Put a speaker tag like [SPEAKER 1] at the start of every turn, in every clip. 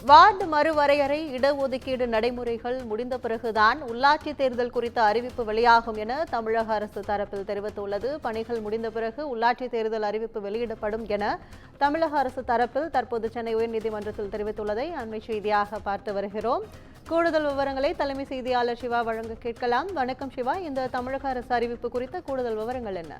[SPEAKER 1] Ward மறுவரையறை இடஒதுக்கீடு நடைமுறைகள் முடிந்த பிறகுதான் உள்ளாட்சி தேர்தல் குறித்த அறிவிப்பு வெளியாகும் என தமிழக அரசு தரப்பில் தெரிவித்துள்ளது. பணிகள் முடிந்த பிறகு உள்ளாட்சி தேர்தல் அறிவிப்பு வெளியிடப்படும் என தமிழக அரசு தரப்பில் தற்போது சென்னை உயர்நீதிமன்றத்தில் தெரிவித்துள்ளதை அண்மை செய்தியாக பார்த்து வருகிறோம். கூடுதல் விவரங்களை தலைமை செய்தியாளர் சிவா வழங்க கேட்கலாம். வணக்கம் சிவா, இந்த தமிழக அரசு அறிவிப்பு குறித்த கூடுதல் விவரங்கள் என்ன?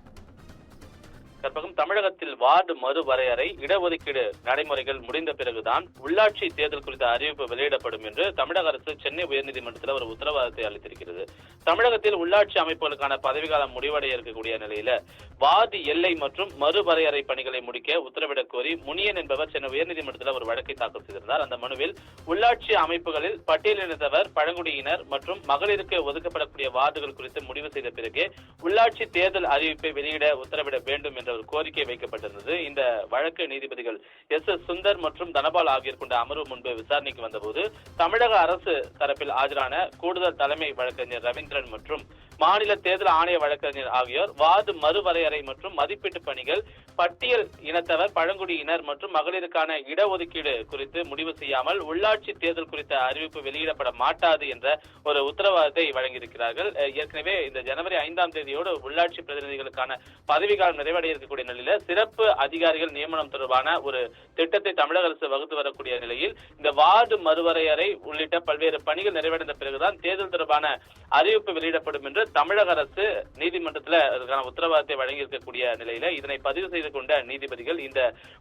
[SPEAKER 2] கற்பகம், தமிழகத்தில் வார்டு மறுவரையறை இடஒதுக்கீடு நடைமுறைகள் முடிந்த பிறகுதான் உள்ளாட்சி தேர்தல் குறித்த அறிவிப்பு வெளியிடப்படும் என்று தமிழக அரசு சென்னை உயர்நீதிமன்றத்தில் ஒரு உத்தரவாதத்தை அளித்திருக்கிறது. தமிழகத்தில் உள்ளாட்சி அமைப்புகளுக்கான பதவிக்காலம் முடிவடைய இருக்கக்கூடிய நிலையில வார்டு எல்லை மற்றும் மறுவரையறை பணிகளை முடிக்க உத்தரவிடக் கோரி முனியன் என்பவர் சென்னை உயர்நீதிமன்றத்தில் ஒரு வழக்கை தாக்கல் செய்திருந்தார். அந்த மனுவில் உள்ளாட்சி அமைப்புகளில் பட்டியலினத்தவர், பழங்குடியினர் மற்றும் மகளிருக்கு ஒதுக்கப்படக்கூடிய வார்டுகள் குறித்து முடிவு செய்த பிறகு உள்ளாட்சி தேர்தல் அறிவிப்பை வெளியிட உத்தரவிட வேண்டும் என்ற ஒரு கோரிக்கை வைக்கப்பட்டிருந்தது. இந்த வழக்கு நீதிபதிகள் எஸ் சுந்தர் மற்றும் தனபால் ஆகியோர் கொண்ட அமர்வு முன்பு விசாரணைக்கு வந்தபோது தமிழக அரசு தரப்பில் ஆஜரான கூடுதல் தலைமை வழக்கறிஞர் ரவீந்திரன் மற்றும் மாநில தேர்தல் ஆணைய வழக்கறிஞர் ஆகியோர் வார்டு மறுவரையறை மற்றும் மதிப்பீட்டு பணிகள் பட்டியல் இனத்தவர், பழங்குடியினர் மற்றும் மகளிருக்கான இடஒதுக்கீடு குறித்து முடிவு செய்யாமல் உள்ளாட்சி தேர்தல் குறித்த அறிவிப்பு வெளியிடப்பட மாட்டாது என்ற ஒரு உத்தரவாதத்தை வழங்கியிருக்கிறார்கள். ஏற்கனவே இந்த ஜனவரி 5ஆம் தேதியோடு உள்ளாட்சி பிரதிநிதிகளுக்கான பதவிக்காலம் நிறைவடைய இருக்கக்கூடிய நிலையில சிறப்பு அதிகாரிகள் நியமனம் தொடர்பான ஒரு திட்டத்தை தமிழக அரசு வகுத்து வரக்கூடிய நிலையில் இந்த வார்டு மறுவரையறை உள்ளிட்ட பல்வேறு பணிகள் நிறைவடைந்த பிறகுதான் தேர்தல் தொடர்பான அறிவிப்பு வெளியிடப்படும் என்று தமிழக அரசு நீதிமன்றத்தில் அதற்கான உத்தரவாதத்தை வழங்கி இருக்கக்கூடிய நிலையில இதனை பதிவு செய்து கொண்ட நீதிபதிகள் இந்த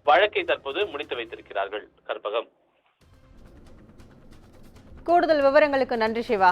[SPEAKER 2] வழக்கை தற்போது முடித்து வைத்திருக்கிறார்கள். கற்பகம்,
[SPEAKER 1] கூடுதல் விவரங்களுக்கு நன்றி சிவா.